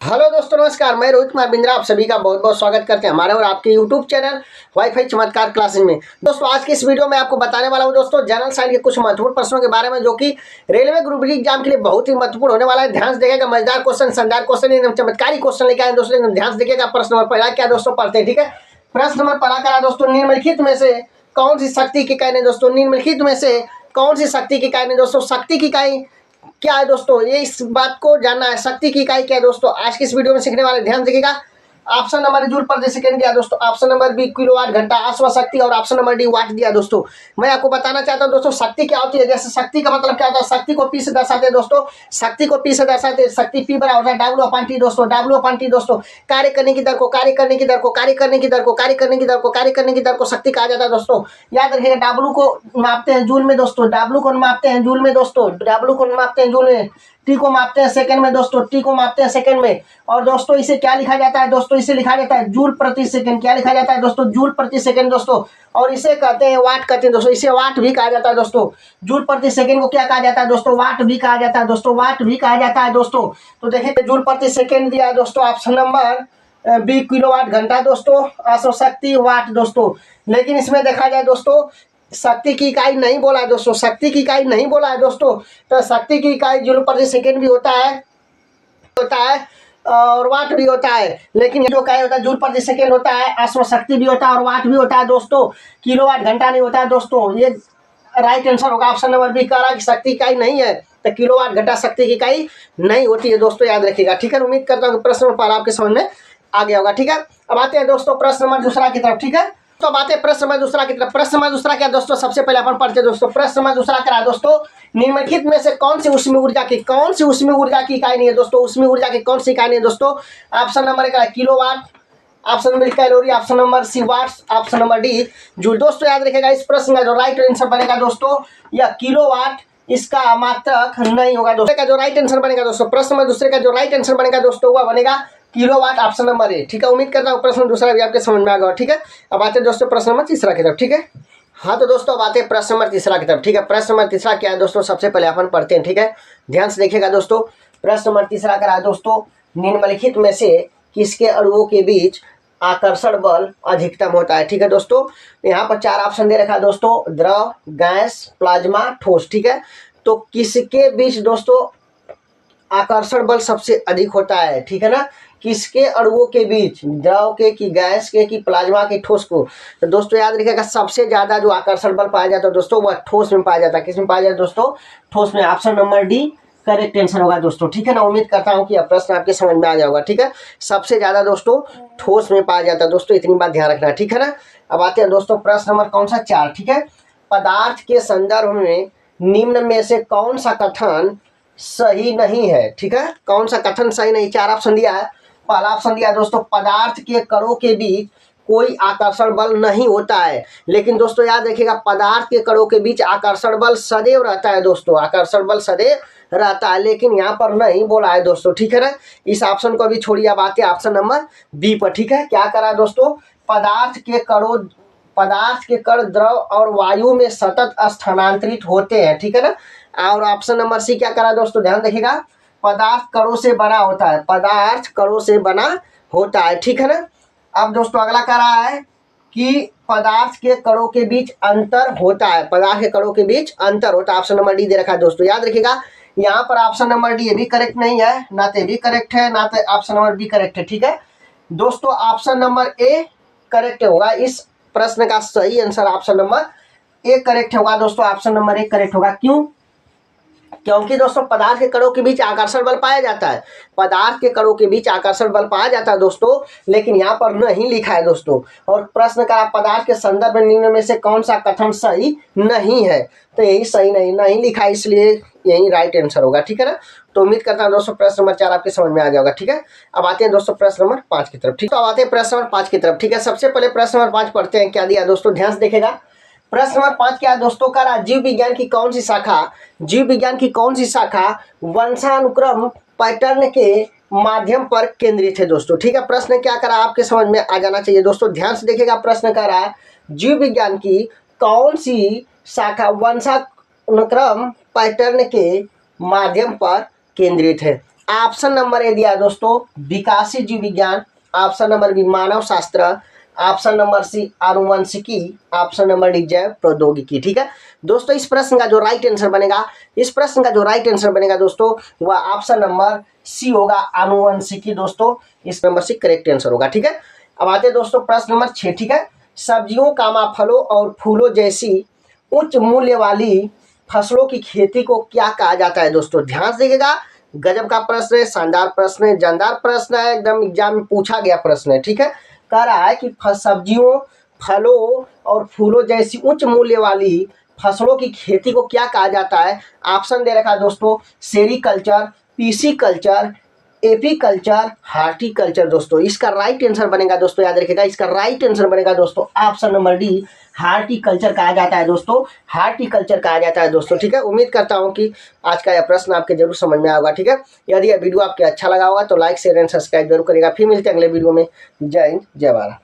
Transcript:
Hello दोस्तों, नमस्कार। मैं रोहित कुमार बिंद्रा आप सभी का बहुत बहुत स्वागत करते हैं हमारे और आपके यूट्यूब चैनल वाईफाई चमत्कार क्लासेज में। दोस्तों, आज की इस वीडियो में आपको बताने वाला हूं दोस्तों जनरल साइंस के कुछ महत्वपूर्ण प्रश्नों के बारे में, जो कि रेलवे ग्रुप डी एग्जाम के लिए बहुत ही महत्वपूर्ण होने वाला है। ध्यान से देखिएगा, मजेदार क्वेश्चन, शानदार क्वेश्चन, एकदम चमत्कारी क्वेश्चन लेके आए दोस्तों। एकदम ध्यान से देखिएगा। प्रश्न नंबर पहला क्या दोस्तों, पढ़ते हैं, ठीक है। प्रश्न नंबर पहला करा दोस्तों, निम्नलिखित में से कौन सी शक्ति की इकाई ने दोस्तों, निम्नलिखित में से कौन सी शक्ति की इकाई ने दोस्तों, शक्ति की इकाई क्या है दोस्तों, ये इस बात को जानना है। शक्ति की इकाई क्या है दोस्तों, आज की इस वीडियो में सीखने वाले। ध्यान देखिएगा। ऑप्शन नंबर जूल प्रति सेकंड दिया दोस्तों, ऑप्शन नंबर बी किलोवाट घंटा अश्व शक्ति, और ऑप्शन नंबर डी वाट दिया दोस्तों। मैं आपको बताना चाहता हूं दोस्तों, शक्ति क्या होती है। जैसे शक्ति का मतलब क्या होता है, शक्ति को पी से दर्शाते हैं दोस्तों, शक्ति को पी से दर्शाते हैं। शक्ति पी बराबर होता है डब्ल्यू अपॉन टी दोस्तों, डब्ल्यू अपॉन टी दोस्तों। कार्य करने की दर को, कार्य करने की दर को, कार्य करने की दर को, कार्य करने की दर को, कार्य करने की दर को शक्ति कहा जाता है दोस्तों। याद रखिएगा, डब्ल्यू को मापते हैं जूल में दोस्तों, डब्ल्यू को मापते हैं जूल में दोस्तों, डब्ल्यू को मापते हैं जूल में। टी को मापते हैं सेकंड में दोस्तों, टी को मापते हैं सेकंड में। और दोस्तों इसे क्या लिखा जाता है दोस्तों, इसे लिखा जाता है जूल प्रति सेकंड। क्या लिखा जाता है दोस्तों, जूल प्रति सेकंड दोस्तों। और इसे कहते हैं वाट, कहते हैं दोस्तों, इसे वाट भी कहा जाता है दोस्तों। जूल प्रति सेकंड को क्या कहा जाता है दोस्तों, वाट भी कहा जाता है दोस्तों, वाट भी कहा जाता है दोस्तों। तो देखिए, जूल प्रति सेकंड दिया है दोस्तों, ऑप्शन नंबर बी किलोवाट घंटा दोस्तों, अश्व शक्ति वाट दोस्तों। लेकिन इसमें देखा जाए दोस्तों, शक्ति की इकाई नहीं बोला है दोस्तों, शक्ति की इकाई नहीं बोला है दोस्तों। तो शक्ति की इकाई जूल प्रति सेकंड भी होता है और वाट भी होता है। लेकिन जो इकाई होता है जूल प्रति सेकंड होता है, अश्व शक्ति भी होता है और वाट भी होता है दोस्तों। किलोवाट घंटा नहीं होता है दोस्तों। ये राइट आंसर होगा, ऑप्शन नंबर बी कह रहा है कि शक्ति इकाई नहीं है, तो किलोवाट घंटा शक्ति की इकाई नहीं होती है दोस्तों। याद रखिएगा, ठीक है। उम्मीद करता हूँ प्रश्न नंबर आपके समझ में आ गया होगा, ठीक है। अब आते हैं दोस्तों प्रश्न नंबर दूसरा की तरफ, ठीक है। तो अब आते हैं प्रश्न नंबर दूसरा की तरफ। प्रश्न नंबर दूसरा क्या दोस्तों, सबसे पहले अपन पढ़ते हैं दोस्तों। प्रश्न नंबर दूसरा करा दोस्तों, निम्नलिखित में से कौन सी ऊष्मीय ऊर्जा की इकाई नहीं है दोस्तों, ऊष्मीय ऊर्जा की कौन सी इकाई नहीं है दोस्तों। ऑप्शन नंबर एक है kilowatt, option number calorie, option number C watts, option number D joule. दोस्तों याद रखिएगा, इस प्रश्न का जो राइट आंसर बनेगा दोस्तों, या किलोवाट इसका मात्रक नहीं होगा दोस्तों। का जो राइट आंसर बनेगा दोस्तों, प्रश्न नंबर दूसरे का जो राइट आंसर बनेगा दोस्तों, वह बनेगा किलोवाट, ऑप्शन नंबर ए, ठीक है। उम्मीद करता हूँ प्रश्न दूसरा भी आपके समझ में आ गया, ठीक है। अब आते हैं दोस्तों प्रश्न नंबर तीसरा की तरफ, ठीक है। हाँ तो दोस्तों अब आते हैं प्रश्न नंबर तीसरा की तरफ, ठीक है। प्रश्न नंबर तीसरा क्या है दोस्तों, सबसे पहले अपन पढ़ते हैं, ठीक है। ध्यान से देखिएगा दोस्तों। प्रश्न नंबर तीसरा करा है दोस्तों, निम्नलिखित में से किसके अणुओं के बीच आकर्षण बल अधिकतम होता है, ठीक है दोस्तों। यहाँ पर चार ऑप्शन दे रखा है दोस्तों, द्रव, गैस, प्लाज्मा, ठोस, ठीक है। तो किसके बीच दोस्तों आकर्षण बल सबसे अधिक होता है, ठीक है ना। किसके अणुओं के बीच, द्रव के, कि गैस के, कि प्लाज्मा के, ठोस को। तो दोस्तों याद रखिएगा, सबसे ज्यादा जो आकर्षण बल पाया जाता है दोस्तों, वह ठोस में पाया जाता है। किस में पाया जाता है दोस्तों, ठोस में। Option number D correct answer होगा दोस्तों, ठीक है ना। उम्मीद करता हूं कि यह प्रश्न आपके समझ में आ गया होगा, ठीक है। सबसे ज्यादा दोस्तों ठोस में पाया जाता है दोस्तों, इतनी बात ध्यान रखना, ठीक है ना। अब आते हैं दोस्तों प्रश्न नंबर कौन सा, 4, ठीक है। पदार्थ के संदर्भ में निम्न में से कौन सा कथन सही नहीं है, ठीक है। कौन सा कथन सही नहीं, चार ऑप्शन दिया है। पहला ऑप्शन दिया दोस्तों, पदार्थ के कणों के बीच कोई आकर्षण बल नहीं होता है। लेकिन दोस्तों याद रखिएगा, पदार्थ के कणों के बीच आकर्षण बल सदैव रहता है दोस्तों, आकर्षण बल सदैव रहता है, लेकिन यहाँ पर नहीं बोला है दोस्तों, ठीक है ना। इस ऑप्शन को भी छोड़िए, अब आते हैं ऑप्शन नंबर बी पर, ठीक है। क्या करा दोस्तों, पदार्थ के कण द्रव और वायु में सतत स्थानांतरित होते हैं, ठीक है ना। और ऑप्शन नंबर सी क्या करा दोस्तों, ध्यान देखिएगा, पदार्थ कणों से बना होता है, पदार्थ कणों से बना होता है, ठीक है ना। अब दोस्तों अगला कह रहा है कि पदार्थ के कणों के बीच अंतर होता है, पदार्थ के कणों के बीच अंतर होता है। ऑप्शन नंबर डी दे रखा है दोस्तों। याद रखिएगा, यहाँ पर ऑप्शन नंबर डी भी करेक्ट नहीं है, ना तो भी करेक्ट है, ना तो ऑप्शन नंबर बी करेक्ट है, ठीक है दोस्तों। ऑप्शन नंबर ए करेक्ट होगा, इस प्रश्न का सही answer option number A correct होगा दोस्तों। ऑप्शन नंबर ए करेक्ट होगा, क्यों, क्योंकि दोस्तों पदार्थ के कणों के बीच आकर्षण बल पाया जाता है, पदार्थ के कणों के बीच आकर्षण बल पाया जाता है दोस्तों, लेकिन यहाँ पर नहीं लिखा है दोस्तों। और प्रश्न का पदार्थ के संदर्भ में निम्न में से कौन सा कथन सही नहीं है, तो यही सही नहीं लिखा है, इसलिए यही राइट आंसर होगा, ठीक है ना। तो उम्मीद करता हूँ दोस्तों प्रश्न नंबर 4 आपके समझ में आ जाएगा, ठीक है। अब आते हैं दोस्तों प्रश्न नंबर 5 की तरफ, ठीक है। अब आते हैं प्रश्न नंबर 5 की तरफ, ठीक है। सबसे पहले प्रश्न नंबर 5 पढ़ते हैं, क्या दिया दोस्तों, ध्यान से देखेगा। प्रश्न नंबर 5 क्या है दोस्तों, का जीव विज्ञान की कौन सी शाखा वंशानुक्रम पैटर्न के माध्यम पर केंद्रित है दोस्तों, ठीक है। प्रश्न क्या करा आपके समझ में आ जाना चाहिए दोस्तों। ध्यान से देखिएगा, प्रश्न कह रहा है जीव विज्ञान की कौन सी शाखा वंशानुक्रम पैटर्न के माध्यम पर केंद्रित है। ऑप्शन नंबर ए दिया है दोस्तों विकासी जीव विज्ञान, ऑप्शन नंबर बी मानव शास्त्र, ऑप्शन नंबर सी आनुवंशिकी, ऑप्शन नंबर डी जैव प्रौद्योगिकी। ठीक है दोस्तों, इस प्रश्न का जो राइट आंसर बनेगा, इस प्रश्न का जो राइट आंसर बनेगा दोस्तों वह ऑप्शन नंबर सी होगा आनुवंशिकी दोस्तों, इस नंबर सी करेक्ट आंसर होगा। ठीक है, अब आते हैं दोस्तों प्रश्न नंबर 6। ठीक है, सब्जियों कामा फलों और फूलों जैसी उच्च मूल्य वाली फसलों की खेती को क्या कहा जाता है दोस्तों? ध्यान से देखिएगा, गजब का प्रश्न है, शानदार प्रश्न है, जानदार प्रश्न है, एकदम एग्जाम में पूछा गया प्रश्न है। ठीक है, कह रहा है कि सब्जियों फलों और फूलों जैसी उच्च मूल्य वाली फसलों की खेती को क्या कहा जाता है? ऑप्शन दे रखा है दोस्तों sericulture, PC culture, apiculture, horticulture. दोस्तों इसका राइट आंसर बनेगा दोस्तों, याद रखिएगा, इसका राइट आंसर बनेगा दोस्तों ऑप्शन नंबर डी हार्टिकल्चर कहा जाता है दोस्तों, हार्टिकल्चर कहा जाता है दोस्तों। ठीक है, उम्मीद करता हूं कि आज का यह प्रश्न आपके जरूर समझ में आएगा। ठीक है, यदि यह वीडियो आपके अच्छा लगा होगा तो लाइक शेयर एंड सब्सक्राइब जरूर करिएगा। फिर मिलते हैं अगले वीडियो में। जय हिंद, जय भारत।